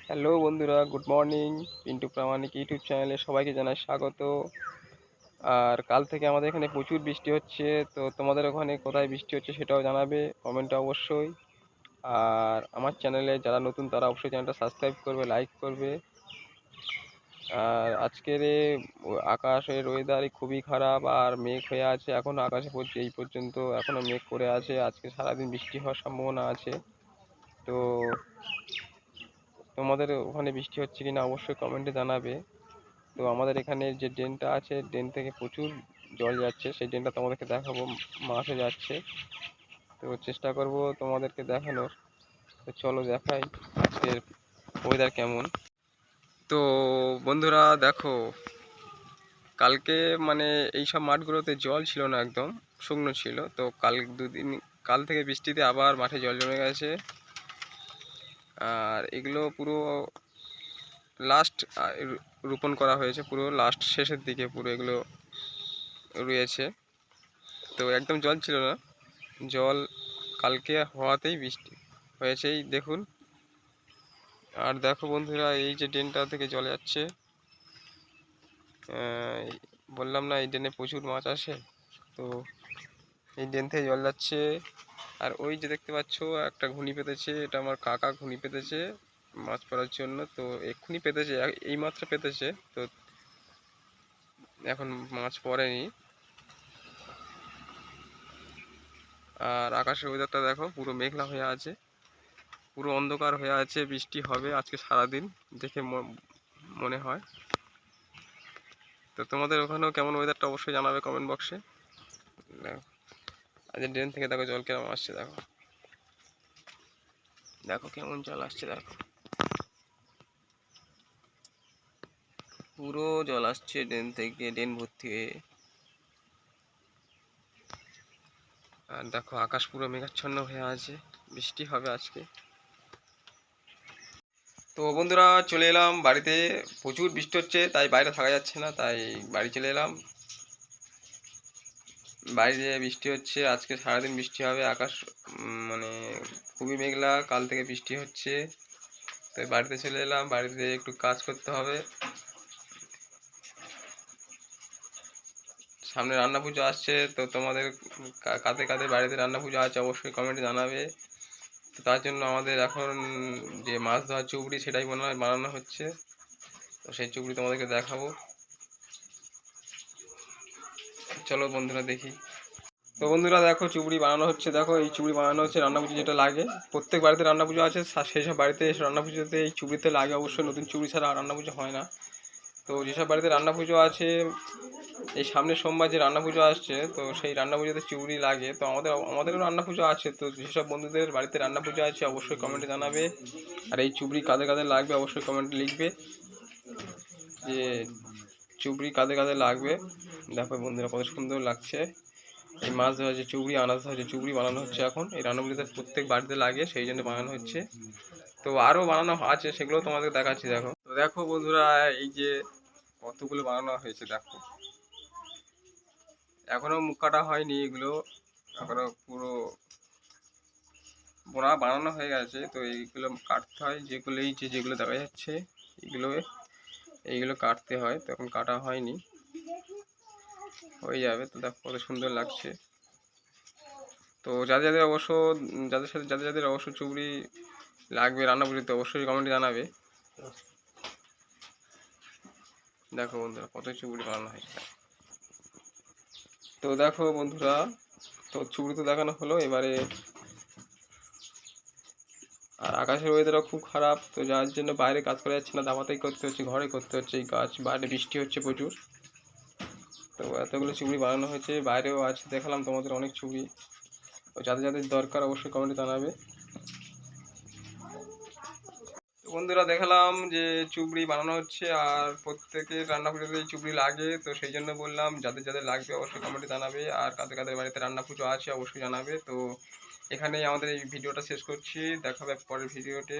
Hello বন্ধুরা, good morning. Pintu প্রামাণিক YouTube চ্যানেলে সবাইকে জানাই স্বাগত। আর কাল থেকে আমাদের এখানে প্রচুর বৃষ্টি হচ্ছে। তো তোমাদের ওখানে কোথায় বৃষ্টি হচ্ছে সেটাও জানাবে কমেন্টে অবশ্যই। আর আমার চ্যানেলে যারা নতুন তারা অবশ্যই চ্যানেলটা সাবস্ক্রাইব করবে, লাইক করবে। আর আজকের আকাশের ওয়েদার খুবই খারাপ আর মেঘ হয়ে আছে এখনো আকাশে পড়ছে, এই পর্যন্ত এখনো মেঘ করে আছে। আজকে সারাদিন বৃষ্টি হওয়ার সম্ভাবনা আছে। তো তোমাদের ওখানে বৃষ্টি হচ্ছে কিনা অবশ্যই কমেন্টে জানাবে। তো আমাদের এখানে যে ড্রেনটা আছে, ড্রেন থেকে প্রচুর জল যাচ্ছে, সেই ড্রেনটা তোমাদেরকে দেখাবো, মাঠে যাচ্ছে। তো চেষ্টা করব তোমাদেরকে দেখানোর। তো চলো দেখাই আজকের ওয়েদার কেমন। তো বন্ধুরা দেখো, কালকে মানে এই সব মাঠগুলোতে জল ছিল না, একদম শুকনো ছিল। তো কাল থেকে বৃষ্টিতে আবার মাঠে জল জমে গেছে। আর এগুলো পুরো লাস্ট রোপণ করা হয়েছে, পুরো লাস্ট শেষের দিকে পুরো এগুলো রয়েছে। তো একদম জল ছিল না, জল কালকে হওয়াতেই বৃষ্টি হয়েছে, এই দেখুন। আর দেখো বন্ধুরা, এই যে ড্রেনটা থেকে জল যাচ্ছে, বললাম না এই ড্রেনে প্রচুর মাছ আসে। তো এই ড্রেন থেকে জল যাচ্ছে। আর ওই যে দেখতে পাচ্ছ একটা ঘুনি পেতেছে, এটা আমার কাকা ঘুনি পেতেছে মাছ পড়ার জন্য। তো এক্ষুনি পেতেছে, এইমাত্র পেতেছে। তো এখন মাছ পড়েনি। আর আকাশের ওয়েদারটা দেখো, পুরো মেঘলা হয়ে আছে, পুরো অন্ধকার হয়ে আছে, বৃষ্টি হবে আজকে সারাদিন দেখে মনে হয়। তো তোমাদের ওখানেও কেমন ওয়েদারটা অবশ্যই জানাবে কমেন্ট বক্সে। আজ ড্রেন থেকে দেখো জল কেমন আসছে, দেখো দেখো কেমন জল আসছে, দেখো পুরো জল আসছে ড্রেন থেকে, ড্রেন ভর্তি হয়ে। আর দেখো আকাশ পুরো মেঘাচ্ছন্ন হয়ে আছে, বৃষ্টি হবে আজকে। তো বন্ধুরা চলে এলাম বাড়িতে, প্রচুর বৃষ্টি হচ্ছে তাই বাইরে থাকা যাচ্ছে না, তাই বাড়ি চলে এলাম। বাইরে বৃষ্টি হচ্ছে, আজকে সারাদিন বৃষ্টি হবে। আকাশ মানে খুবই মেঘলা, কাল থেকে বৃষ্টি হচ্ছে। তাই বাড়িতে চলে এলাম, বাড়িতে একটু কাজ করতে হবে। সামনে রান্না পুজো আসছে, তো তোমাদের কাদের কাদের বাড়িতে রান্না পুজো আছে অবশ্যই কমেন্টে জানাবে। তো তার জন্য আমাদের এখন যে মাছ ধোয়ার চুবড়ি সেটাই বানানো হচ্ছে। তো সেই চুবড়ি তোমাদেরকে দেখাবো, চলো বন্ধুরা দেখি। তো বন্ধুরা দেখো চুবড়ি বানানো হচ্ছে, দেখো এই চুবড়ি বানানো হচ্ছে রান্না পুজো যেটা লাগে। প্রত্যেক বাড়িতে রান্না পুজো আছে, সেই সব বাড়িতে রান্না পুজোতে এই চুবড়িতে লাগে অবশ্যই, নতুন চুবড়ি ছাড়া রান্না পুজো হয় না। তো যেসব বাড়িতে রান্না পুজো আছে, এই সামনের সোমবার যে রান্না পুজো আসছে, তো সেই রান্না পুজোতে চুবড়ি লাগে। তো আমাদেরও রান্না পুজো আছে। তো যেসব বন্ধুদের বাড়িতে রান্না পুজো আছে অবশ্যই কমেন্টে জানাবে। আর এই চুবড়ি কাদের কাদের লাগবে অবশ্যই কমেন্টে লিখবে যে চুবড়ি কাদের কাদের লাগবে। দেখো বন্ধুরা কত সুন্দর লাগছে, এই মাছ ধোয়া যে চুবড়ি, আনাজ ধোয়া যে চুবড়ি বানানো হচ্ছে এখন। এই রান্না পুজোতে প্রত্যেক বাড়িতে লাগে, সেই জন্য বানানো হচ্ছে। তো আরও বানানো আছে, সেগুলো তোমাদের দেখাচ্ছি। দেখো তো দেখো বন্ধুরা, এই যে কতগুলো বানানো হয়েছে দেখো, এখনো মুখ কাটা হয়নি এগুলো, এখনো পুরো বোনা বানানো হয়ে গেছে। তো এইগুলো কাটতে হয়, যেগুলো এই যে যেগুলো দেখা যাচ্ছে এইগুলো, এইগুলো কাটতে হয়, তখন কাটা হয়নি, হয়ে যাবে। তো দেখো কত সুন্দর লাগছে। তো যাদের যাদের অবশ্য, যাদের যাদের অবশ্য চুবড়ি লাগবে রান্না পুজোতে অবশ্যই কমেন্টে জানাবে। দেখো বন্ধুরা কত চুবড়ি বানানো হয়েছে। তো দেখো বন্ধুরা, তো চুবড়ি তো দেখানো হলো, এবারে আর আকাশের ওয়েদারও খুব খারাপ, তো যার জন্য বাইরে কাজ করা যাচ্ছে না, দামাতেই করতে হচ্ছে, ঘরে করতে হচ্ছে এই কাজ। বাইরে বৃষ্টি হচ্ছে প্রচুর। তো এতগুলো চুবড়ি বানানো হয়েছে, বাইরেও আছে দেখালাম তোমাদের অনেক চুবড়ি। তো যাদের যাদের দরকার অবশ্যই কমেন্টে জানাবে। বন্ধুরা দেখালাম যে চুবড়ি বানানো হচ্ছে, আর প্রত্যেকের রান্না পুজোতে চুবড়ি লাগে। তো সেই জন্য বললাম যাদের যাদের লাগবে অবশ্যই কমেন্টে জানাবে। আর কাদের কাদের বাড়িতে রান্না পুজো আছে অবশ্যই জানাবে। তো এখানেই আমাদের এই ভিডিওটা শেষ করছি, দেখা হবে পরের ভিডিওতে।